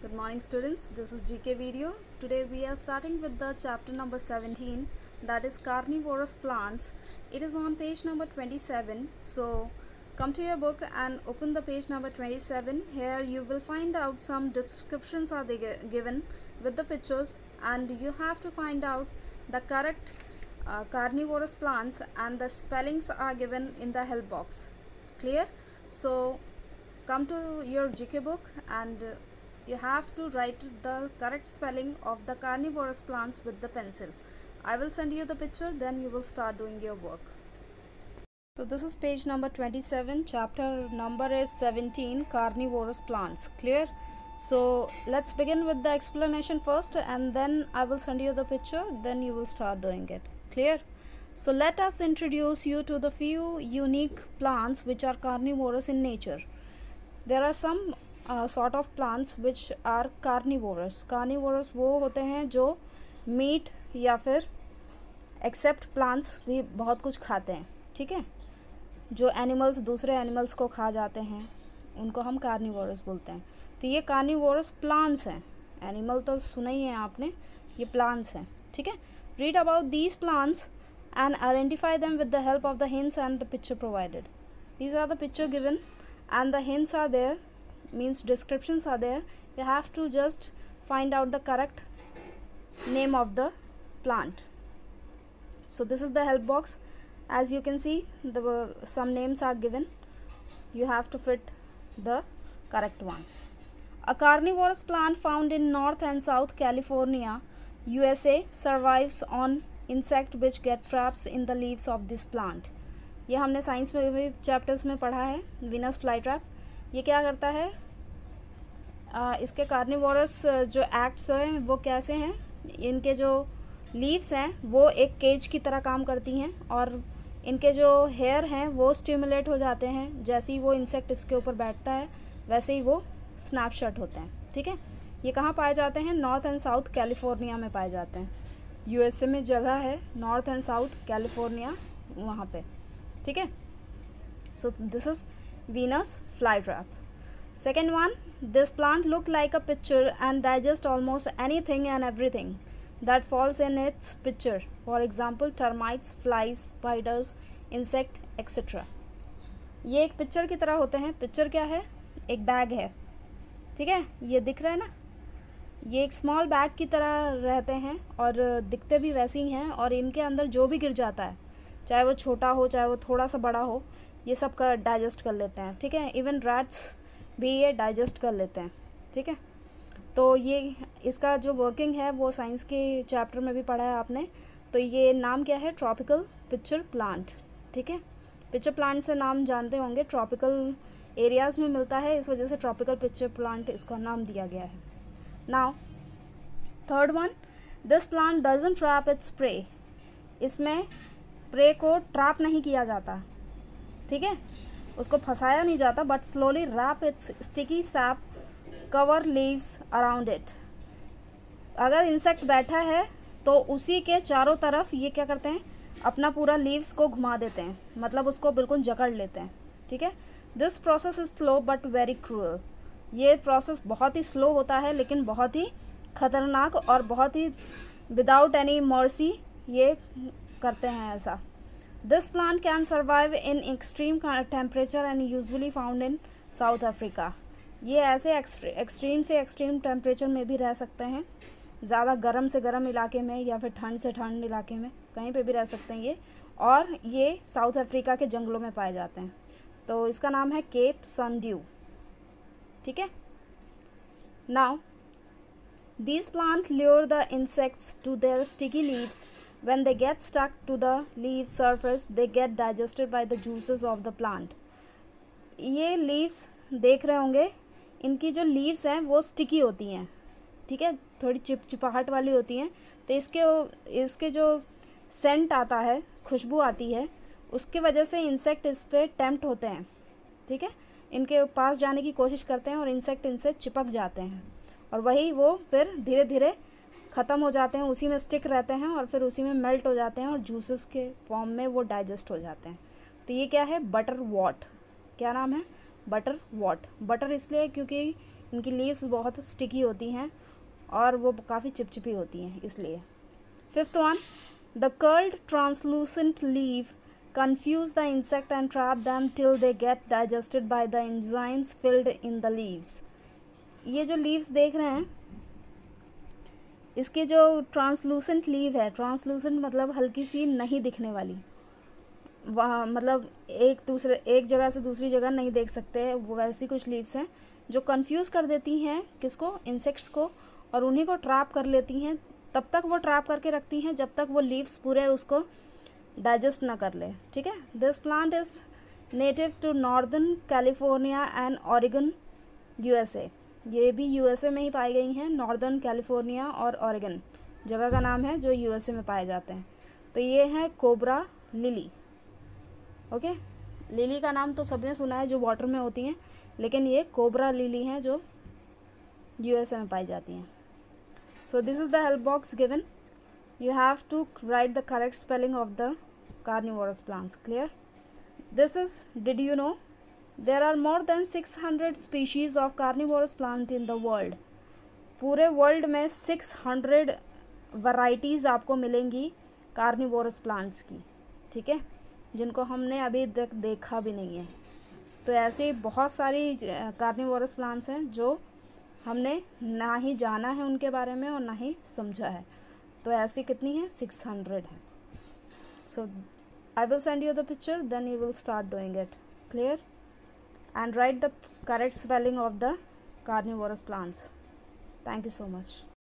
Good morning students, this is GK video. Today we are starting with the chapter number 17, that is carnivorous plants. It is on page number 27. So come to your book and open the page number 27. Here you will find out some descriptions are given with the pictures, and you have to find out the correct carnivorous plants, and the spellings are given in the help box. Clear? So come to your GK book and you have to write the correct spelling of the carnivorous plants with the pencil. I will send you the picture, then you will start doing your work. So this is page number 27, chapter number is 17, carnivorous plants. Clear? So let's begin with the explanation first, and then I will send you the picture, then you will start doing it. Clear? So let us introduce you to the few unique plants which are carnivorous in nature. There are some sort of plants which are carnivorous. Carnivorous वो होते हैं जो meet या फिर accept plants भी बहुत कुछ खाते हैं, ठीक है। जो एनिमल्स दूसरे एनिमल्स को खा जाते हैं उनको हम कार्निवोरस बोलते हैं। तो ये कार्निवोरस प्लांट्स हैं, एनिमल तो सुना ही है आपने, ये प्लांट्स हैं, ठीक है। Read about these plants and identify them with the help of the hints and the picture provided. These are the picture given and the hints are there, means descriptions are there. You have to just find out the correct name of the plant. So this is the help box. As you can see, some names are given. You have to fit the correct one. A carnivorous plant found in North and South California, USA, survives on insect which get trapped in the leaves of this plant. ये हमने science में भी chapters में पढ़ा है, Venus fly trap. ये क्या करता है, इसके कार्निवोरस जो एक्ट्स हैं वो कैसे हैं, इनके जो लीव्स हैं वो एक केज की तरह काम करती हैं, और इनके जो हेयर हैं वो स्टिमुलेट हो जाते हैं। जैसे ही वो इंसेक्ट इसके ऊपर बैठता है वैसे ही वो स्नैपशॉट होते हैं, ठीक है। ये कहाँ पाए जाते हैं, नॉर्थ एंड साउथ कैलिफोर्निया में पाए जाते हैं। यूएसए में जगह है नॉर्थ एंड साउथ कैलिफोर्निया, वहाँ पे, ठीक है। So this is Venus fly trap. Second one, this plant look like a picture and digest almost anything and everything that falls in its picture, for example termites, flies, spiders, insect etcetera. ये एक picture की तरह होते हैं। Picture क्या है, एक bag है, ठीक है, ये दिख रहा है ना, ये एक स्मॉल बैग की तरह रहते हैं और दिखते भी वैसे ही हैं, और इनके अंदर जो भी गिर जाता है, चाहे वो छोटा हो चाहे वो थोड़ा सा बड़ा हो, ये सब का डाइजेस्ट कर लेते हैं, ठीक है। इवन रैट्स भी ये डाइजेस्ट कर लेते हैं, ठीक है। तो ये इसका जो वर्किंग है वो साइंस के चैप्टर में भी पढ़ा है आपने। तो ये नाम क्या है, ट्रॉपिकल पिक्चर प्लांट, ठीक है। पिक्चर प्लांट से नाम जानते होंगे, ट्रॉपिकल एरियाज़ में मिलता है, इस वजह से ट्रॉपिकल पिक्चर प्लांट इसका नाम दिया गया है। Now, third one, this plant doesn't trap its prey. इसमें प्रे को ट्रैप नहीं किया जाता, ठीक है, उसको फंसाया नहीं जाता, but slowly wrap its sticky sap cover leaves around it. अगर इंसेक्ट बैठा है तो उसी के चारों तरफ ये क्या करते हैं, अपना पूरा लीव्स को घुमा देते हैं, मतलब उसको बिल्कुल जकड़ लेते हैं, ठीक है। This process is slow but very cruel. ये प्रोसेस बहुत ही स्लो होता है लेकिन बहुत ही ख़तरनाक और बहुत ही विदाउट एनी मर्सी ये करते हैं ऐसा। This plant can survive in extreme temperature and usually found in south Africa. ये ऐसे एक्सट्रीम से एक्सट्रीम टेम्परेचर में भी रह सकते हैं, ज़्यादा गर्म से गर्म इलाके में या फिर ठंड से ठंड इलाके में, कहीं पे भी रह सकते हैं ये, और ये साउथ अफ्रीका के जंगलों में पाए जाते हैं। तो इसका नाम है केप सनड्यू, ठीक है। Now these plants lure the insects to their sticky leaves. When they get stuck to the leaf surface, they get digested by the juices of the plant. ये लीव्स देख रहे होंगे, इनकी जो लीव्स हैं वो स्टिकी होती हैं, ठीक है, थोड़ी चिपचिपाहट वाली होती हैं। तो इसके जो सेंट आता है, खुशबू आती है, उसकी वजह से इंसेक्ट इस पर टेम्प्ट होते हैं, ठीक है, इनके पास जाने की कोशिश करते हैं और इंसेक्ट इनसे चिपक जाते हैं, और वही वो फिर धीरे धीरे ख़त्म हो जाते हैं, उसी में स्टिक रहते हैं और फिर उसी में मेल्ट हो जाते हैं और जूसेस के फॉर्म में वो डाइजेस्ट हो जाते हैं। तो ये क्या है, बटर वॉट। क्या नाम है, बटर वॉट। बटर इसलिए क्योंकि इनकी लीव्स बहुत स्टिकी होती हैं और वो काफ़ी चिपचिपी होती हैं इसलिए। Fifth one, the curled translucent leave confuse the insect and trap them till they get digested by the enzymes filled in the leaves। ये जो लीव्स देख रहे हैं, इसके जो ट्रांसलूसेंट लीव है, ट्रांसलूसेंट मतलब हल्की सी नहीं दिखने वाली, वहाँ मतलब एक जगह से दूसरी जगह नहीं देख सकते, वो वैसी कुछ लीव्स हैं जो कंफ्यूज कर देती हैं किसको, इंसेक्ट्स को, और उन्हीं को ट्रैप कर लेती हैं। तब तक वो ट्रैप करके रखती हैं जब तक वो लीव्स पूरे उसको डाइजेस्ट ना कर ले। ठीक है। This plant is native to northern California and Oregon, USA. ये भी यूएसए में ही पाई गई हैं, नॉर्दर्न कैलिफोर्निया और ऑरिगन जगह का नाम है जो यूएसए में पाए जाते हैं। तो ये है कोबरा लिली। ओके, लिली का नाम तो सबने सुना है जो वाटर में होती हैं, लेकिन ये कोबरा लिली हैं जो यूएसए में पाई जाती हैं। So this is the help box given. You have to write the correct spelling of the carnivorous plants. Clear? This is, did you know there are more than 600 species of carnivorous plant in the world? पूरे world में 600 varieties आपको मिलेंगी carnivorous plants की। ठीक है, जिनको हमने अभी तक देखा भी नहीं है। तो ऐसे बहुत सारी कार्निवोरस प्लांट्स हैं जो हमने ना ही जाना है उनके बारे में और ना ही समझा है। तो ऐसी कितनी है, 600 है। So I will send you the picture, then you will start doing it. Clear? And write the correct spelling of the carnivorous plants. Thank you so much.